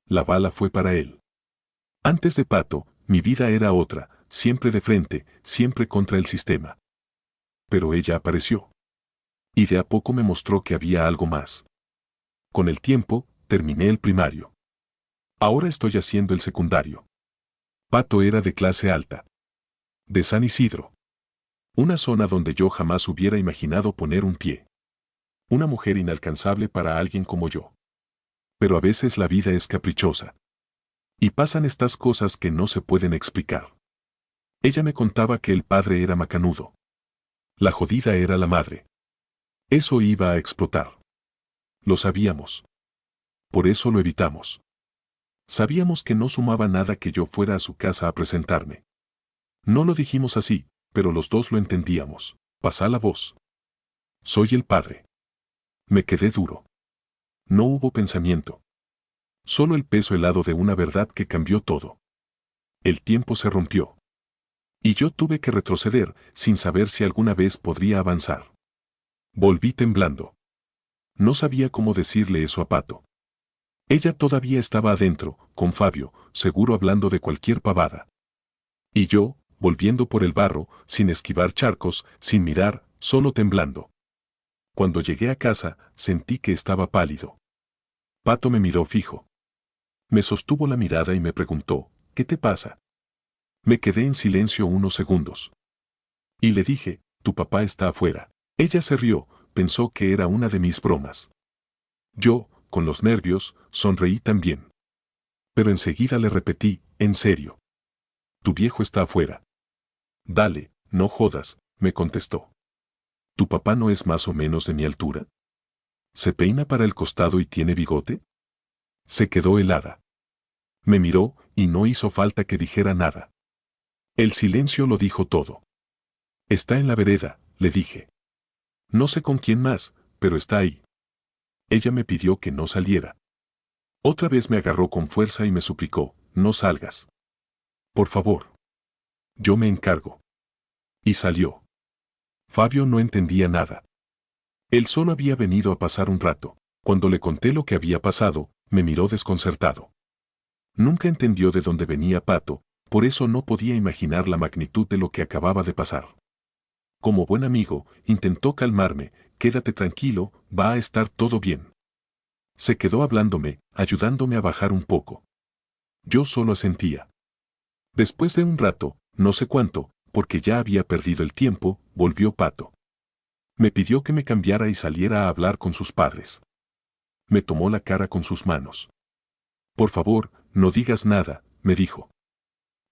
Speaker 1: La bala fue para él. Antes de Pato, mi vida era otra, siempre de frente, siempre contra el sistema. Pero ella apareció. Y de a poco me mostró que había algo más. Con el tiempo, terminé el primario. Ahora estoy haciendo el secundario. Pato era de clase alta. De San Isidro. Una zona donde yo jamás hubiera imaginado poner un pie. Una mujer inalcanzable para alguien como yo. Pero a veces la vida es caprichosa. Y pasan estas cosas que no se pueden explicar. Ella me contaba que el padre era macanudo. La jodida era la madre. Eso iba a explotar. Lo sabíamos. Por eso lo evitamos. Sabíamos que no sumaba nada que yo fuera a su casa a presentarme. No lo dijimos así, pero los dos lo entendíamos. Pasá la voz. Soy el padre. Me quedé duro. No hubo pensamiento. Solo el peso helado de una verdad que cambió todo. El tiempo se rompió. Y yo tuve que retroceder, sin saber si alguna vez podría avanzar. Volví temblando. No sabía cómo decirle eso a Pato. Ella todavía estaba adentro, con Fabio, seguro hablando de cualquier pavada. Y yo, volviendo por el barro, sin esquivar charcos, sin mirar, solo temblando. Cuando llegué a casa, sentí que estaba pálido. Pato me miró fijo. Me sostuvo la mirada y me preguntó, ¿qué te pasa? Me quedé en silencio unos segundos. Y le dije, tu papá está afuera. Ella se rió, pensó que era una de mis bromas. Yo, con los nervios, sonreí también. Pero enseguida le repetí, en serio. Tu viejo está afuera. Dale, no jodas, me contestó. ¿Tu papá no es más o menos de mi altura? ¿Se peina para el costado y tiene bigote? Se quedó helada. Me miró y no hizo falta que dijera nada. El silencio lo dijo todo. Está en la vereda, le dije. No sé con quién más, pero está ahí. Ella me pidió que no saliera. Otra vez me agarró con fuerza y me suplicó, no salgas. Por favor. Yo me encargo. Y salió. Fabio no entendía nada. Él solo había venido a pasar un rato. Cuando le conté lo que había pasado, me miró desconcertado. Nunca entendió de dónde venía Pato, por eso no podía imaginar la magnitud de lo que acababa de pasar. Como buen amigo, intentó calmarme, quédate tranquilo, va a estar todo bien. Se quedó hablándome, ayudándome a bajar un poco. Yo solo asentía. Después de un rato, no sé cuánto, porque ya había perdido el tiempo, volvió Pato. Me pidió que me cambiara y saliera a hablar con sus padres. Me tomó la cara con sus manos. Por favor, no digas nada, me dijo.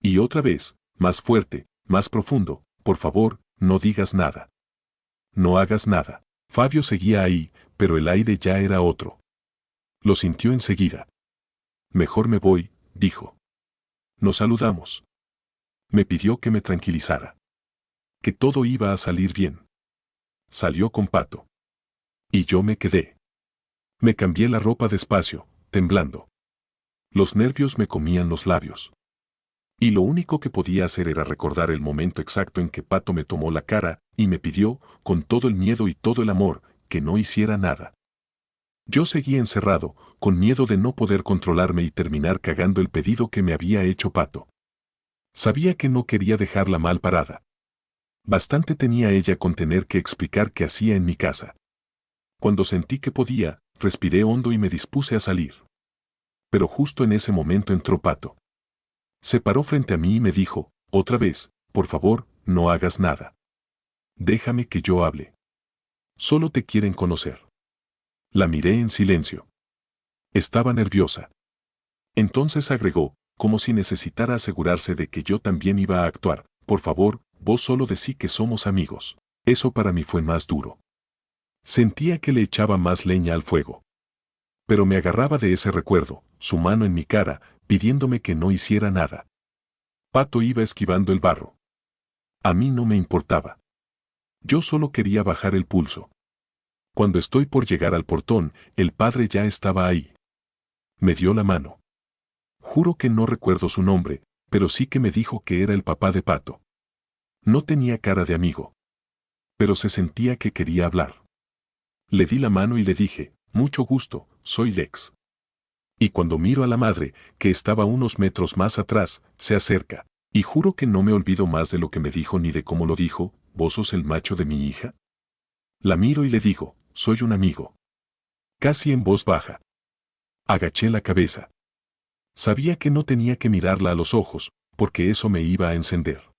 Speaker 1: Y otra vez, más fuerte, más profundo, por favor, no digas nada. No hagas nada. Fabio seguía ahí, pero el aire ya era otro. Lo sintió enseguida. Mejor me voy, dijo. Nos saludamos. Me pidió que me tranquilizara. Que todo iba a salir bien. Salió con Pato. Y yo me quedé. Me cambié la ropa despacio, temblando. Los nervios me comían los labios. Y lo único que podía hacer era recordar el momento exacto en que Pato me tomó la cara y me pidió, con todo el miedo y todo el amor, que no hiciera nada. Yo seguía encerrado, con miedo de no poder controlarme y terminar cagando el pedido que me había hecho Pato. Sabía que no quería dejarla mal parada. Bastante tenía ella con tener que explicar qué hacía en mi casa. Cuando sentí que podía, respiré hondo y me dispuse a salir. Pero justo en ese momento entró Pato. Se paró frente a mí y me dijo, otra vez, por favor, no hagas nada. Déjame que yo hable. Solo te quieren conocer. La miré en silencio. Estaba nerviosa. Entonces agregó, como si necesitara asegurarse de que yo también iba a actuar, por favor, vos solo decí que somos amigos. Eso para mí fue más duro. Sentía que le echaba más leña al fuego. Pero me agarraba de ese recuerdo, su mano en mi cara, pidiéndome que no hiciera nada. Pato iba esquivando el barro. A mí no me importaba. Yo solo quería bajar el pulso. Cuando estoy por llegar al portón, el padre ya estaba ahí. Me dio la mano. Juro que no recuerdo su nombre, pero sí que me dijo que era el papá de Pato. No tenía cara de amigo. Pero se sentía que quería hablar. Le di la mano y le dije, mucho gusto, soy Lex. Y cuando miro a la madre, que estaba unos metros más atrás, se acerca. Y juro que no me olvido más de lo que me dijo ni de cómo lo dijo, ¿vos sos el macho de mi hija? La miro y le digo, soy un amigo. Casi en voz baja. Agaché la cabeza. Sabía que no tenía que mirarla a los ojos, porque eso me iba a encender.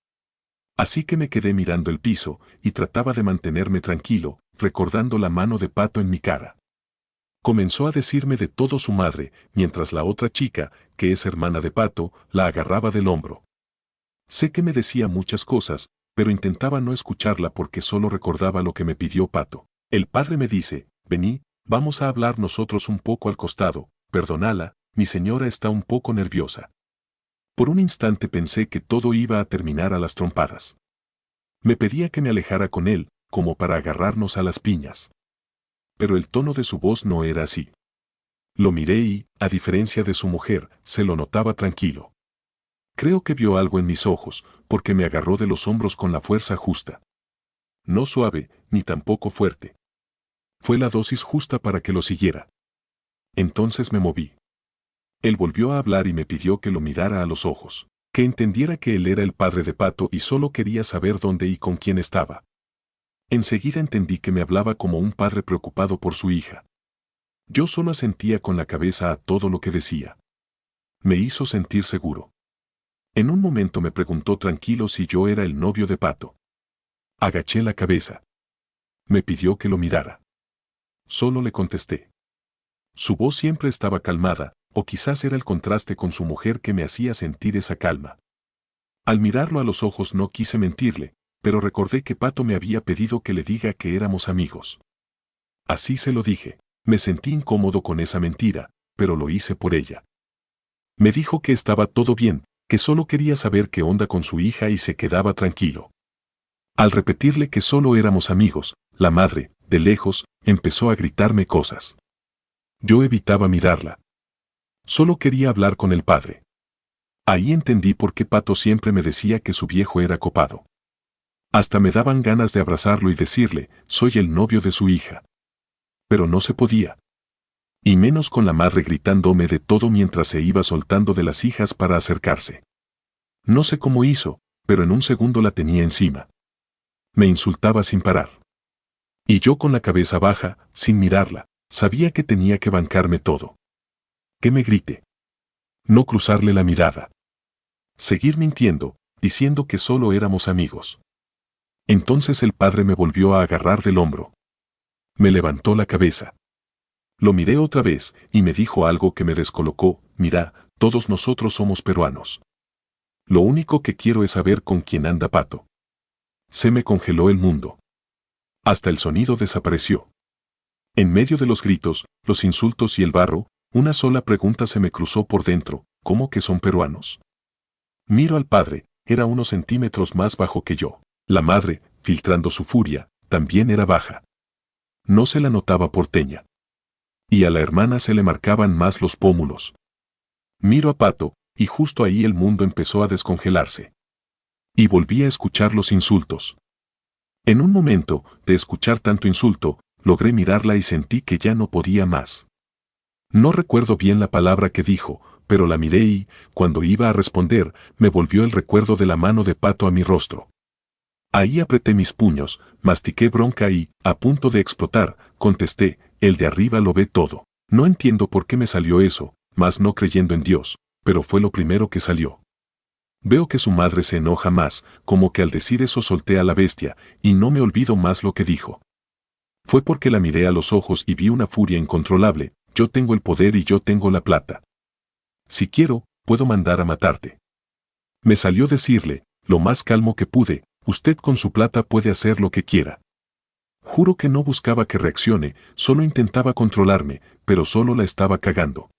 Speaker 1: Así que me quedé mirando el piso, y trataba de mantenerme tranquilo, recordando la mano de Pato en mi cara. Comenzó a decirme de todo su madre, mientras la otra chica, que es hermana de Pato, la agarraba del hombro. Sé que me decía muchas cosas, pero intentaba no escucharla porque solo recordaba lo que me pidió Pato. El padre me dice, vení, vamos a hablar nosotros un poco al costado, perdonala, mi señora está un poco nerviosa. Por un instante pensé que todo iba a terminar a las trompadas. Me pedía que me alejara con él, como para agarrarnos a las piñas. Pero el tono de su voz no era así. Lo miré y, a diferencia de su mujer, se lo notaba tranquilo. Creo que vio algo en mis ojos, porque me agarró de los hombros con la fuerza justa. No suave, ni tampoco fuerte. Fue la dosis justa para que lo siguiera. Entonces me moví. Él volvió a hablar y me pidió que lo mirara a los ojos, que entendiera que él era el padre de Pato y solo quería saber dónde y con quién estaba. Enseguida entendí que me hablaba como un padre preocupado por su hija. Yo solo asentía con la cabeza a todo lo que decía. Me hizo sentir seguro. En un momento me preguntó tranquilo si yo era el novio de Pato. Agaché la cabeza. Me pidió que lo mirara. Solo le contesté. Su voz siempre estaba calmada, o quizás era el contraste con su mujer que me hacía sentir esa calma. Al mirarlo a los ojos no quise mentirle, pero recordé que Pato me había pedido que le diga que éramos amigos. Así se lo dije. Me sentí incómodo con esa mentira, pero lo hice por ella. Me dijo que estaba todo bien, que solo quería saber qué onda con su hija y se quedaba tranquilo. Al repetirle que solo éramos amigos, la madre, de lejos, empezó a gritarme cosas. Yo evitaba mirarla. Solo quería hablar con el padre. Ahí entendí por qué Pato siempre me decía que su viejo era copado. Hasta me daban ganas de abrazarlo y decirle, soy el novio de su hija. Pero no se podía. Y menos con la madre gritándome de todo mientras se iba soltando de las hijas para acercarse. No sé cómo hizo, pero en un segundo la tenía encima. Me insultaba sin parar. Y yo con la cabeza baja, sin mirarla, sabía que tenía que bancarme todo. Que me grite. No cruzarle la mirada. Seguir mintiendo, diciendo que solo éramos amigos. Entonces el padre me volvió a agarrar del hombro. Me levantó la cabeza. Lo miré otra vez y me dijo algo que me descolocó, mira, todos nosotros somos peruanos. Lo único que quiero es saber con quién anda Pato. Se me congeló el mundo. Hasta el sonido desapareció. En medio de los gritos, los insultos y el barro, una sola pregunta se me cruzó por dentro, ¿cómo que son peruanos? Miro al padre, era unos centímetros más bajo que yo. La madre, filtrando su furia, también era baja. No se la notaba porteña. Y a la hermana se le marcaban más los pómulos. Miro a Pato, y justo ahí el mundo empezó a descongelarse. Y volví a escuchar los insultos. En un momento, de escuchar tanto insulto, logré mirarla y sentí que ya no podía más. No recuerdo bien la palabra que dijo, pero la miré y, cuando iba a responder, me volvió el recuerdo de la mano de Pato a mi rostro. Ahí apreté mis puños, mastiqué bronca y, a punto de explotar, contesté, el de arriba lo ve todo. No entiendo por qué me salió eso, más no creyendo en Dios, pero fue lo primero que salió. Veo que su madre se enoja más, como que al decir eso solté a la bestia, y no me olvido más lo que dijo. Fue porque la miré a los ojos y vi una furia incontrolable, yo tengo el poder y yo tengo la plata. Si quiero, puedo mandar a matarte. Me salió decirle, lo más calmo que pude, usted con su plata puede hacer lo que quiera. Juro que no buscaba que reaccione, solo intentaba controlarme, pero solo la estaba cagando.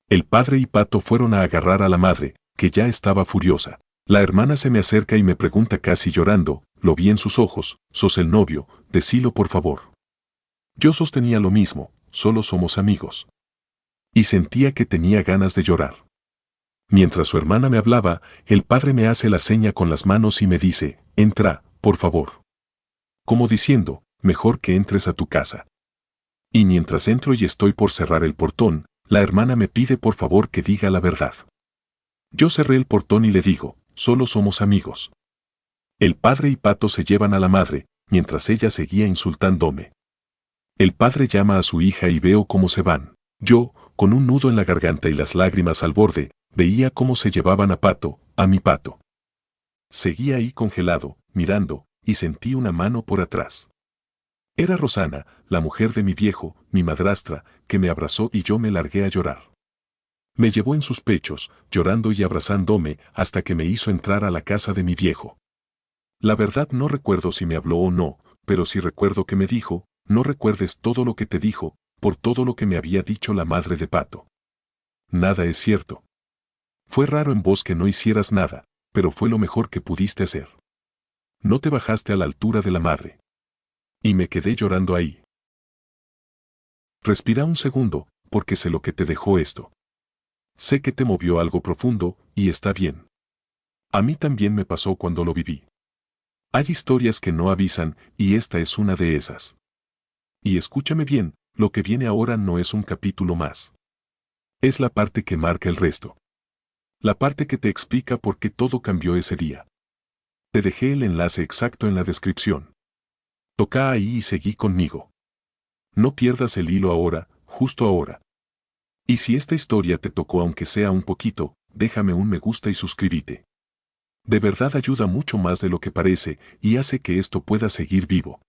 Speaker 1: El padre y Pato fueron a agarrar a la madre, que ya estaba furiosa. La hermana se me acerca y me pregunta casi llorando, lo vi en sus ojos, sos el novio, decilo por favor. Yo sostenía lo mismo, solo somos amigos. Y sentía que tenía ganas de llorar. Mientras su hermana me hablaba, el padre me hace la seña con las manos y me dice, entra, por favor. Como diciendo, mejor que entres a tu casa. Y mientras entro y estoy por cerrar el portón, la hermana me pide por favor que diga la verdad. Yo cerré el portón y le digo, solo somos amigos. El padre y Pato se llevan a la madre, mientras ella seguía insultándome. El padre llama a su hija y veo cómo se van. Yo, con un nudo en la garganta y las lágrimas al borde, veía cómo se llevaban a Pato, a mi Pato. Seguía ahí congelado, mirando, y sentí una mano por atrás. Era Rosana, la mujer de mi viejo, mi madrastra, que me abrazó y yo me largué a llorar. Me llevó en sus pechos, llorando y abrazándome, hasta que me hizo entrar a la casa de mi viejo. La verdad no recuerdo si me habló o no, pero sí recuerdo que me dijo, no recuerdes todo lo que te dijo, por todo lo que me había dicho la madre de Pato. Nada es cierto. Fue raro en vos que no hicieras nada, pero fue lo mejor que pudiste hacer. No te bajaste a la altura de la madre. Y me quedé llorando ahí. Respira un segundo, porque sé lo que te dejó esto. Sé que te movió algo profundo, y está bien. A mí también me pasó cuando lo viví. Hay historias que no avisan, y esta es una de esas. Y escúchame bien, lo que viene ahora no es un capítulo más. Es la parte que marca el resto. La parte que te explica por qué todo cambió ese día. Te dejé el enlace exacto en la descripción. Toca ahí y seguí conmigo. No pierdas el hilo ahora, justo ahora. Y si esta historia te tocó aunque sea un poquito, déjame un me gusta y suscríbete. De verdad ayuda mucho más de lo que parece y hace que esto pueda seguir vivo.